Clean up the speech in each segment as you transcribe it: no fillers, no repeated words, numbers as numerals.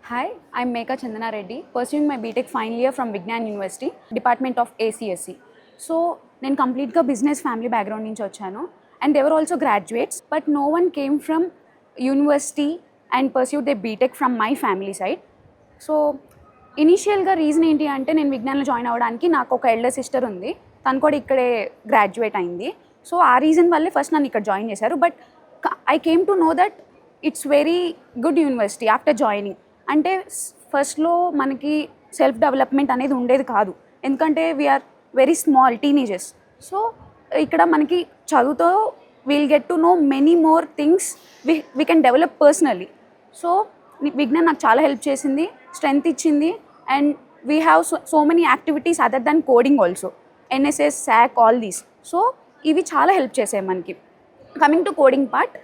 Hi, I'm Meka Chandana Reddy, pursuing my BTech final year from Vignan University, Department of ACSE. So, నేను కంప్లీట్గా business family background నుంచి వచ్చాను and they are also graduates but no one came from university and pursued the BTech from my family side. So ఇనీషియల్గా reason ఏంటి అంటే నేను విజ్ఞాన్లో join అవ్వడానికి నాకు ఒక ఎల్డర్ సిస్టర్ ఉంది, తను కూడా ఇక్కడే గ్రాడ్యుయేట్ అయింది. సో ఆ రీజన్ వల్లే ఫస్ట్ నన్ను ఇక్కడ జాయిన్ చేశారు. But I came to know that it's very good university after joining. అంటే ఫస్ట్లో మనకి సెల్ఫ్ డెవలప్మెంట్ అనేది ఉండేది కాదు, ఎందుకంటే we are very small teenagers. So ఇక్కడ మనకి చదువుతో we'll get to know many more things we can develop personally. So Vignan నాకు చాలా హెల్ప్ చేసింది, స్ట్రెంగ్త్ ఇచ్చింది. And we have so many activities other than coding also, NSS, SAC, all these. సో ఇవి చాలా హెల్ప్ చేసాయి మనకి. Coming to coding part,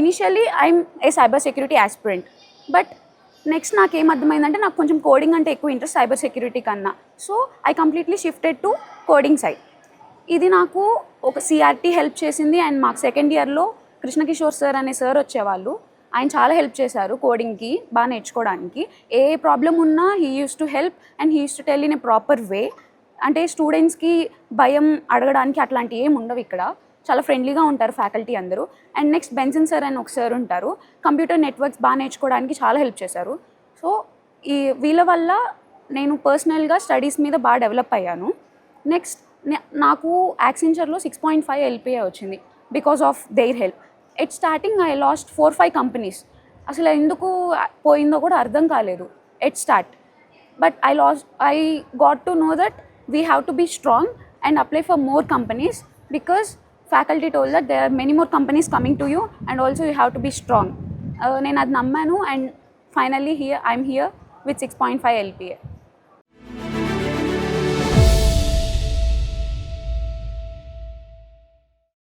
initially I'm a cyber security aspirant. But next నాకు ఏమర్థమైందంటే నాకు కొంచెం కోడింగ్ అంటే ఎక్కువ ఇంట్రెస్ట్ సైబర్ సెక్యూరిటీ కన్నా. So I completely shifted to coding side. ఇది నాకు ఒక సిఆర్టీ హెల్ప్ చేసింది. అండ్ మాకు సెకండ్ ఇయర్లో కృష్ణకిషోర్ సార్ అనే సార్ వచ్చేవాళ్ళు, ఆయన చాలా హెల్ప్ చేశారు కోడింగ్కి బాగా నేర్చుకోవడానికి. ఏ ప్రాబ్లం ఉన్నా he use to help and he use to tell in a proper way. అంటే స్టూడెంట్స్కి భయం అడగడానికి అట్లాంటివి ఏమి ఉండవు ఇక్కడ, చాలా ఫ్రెండ్లీగా ఉంటారు ఫ్యాకల్టీ అందరూ. అండ్ నెక్స్ట్ బెన్సన్ సార్ అని ఒక సార్ ఉంటారు, కంప్యూటర్ నెట్వర్క్స్ బాగా నేర్చుకోవడానికి చాలా హెల్ప్ చేశారు. సో వీళ్ళ వల్ల నేను పర్సనల్గా స్టడీస్ మీద బాగా డెవలప్ అయ్యాను. నెక్స్ట్ నాకు యాక్సెంచర్లో 6.5 LPA వచ్చింది because of their help. At starting I lost 4-5 companies. అసలు ఎందుకు పోయిందో కూడా అర్థం కాలేదు at start. But I got to know that we have to be strong and apply for more companies because faculty told that there are many more companies coming to you and also you have to be strong. నేను అది నమ్మాను and finally I'm here with 6.5 LPA.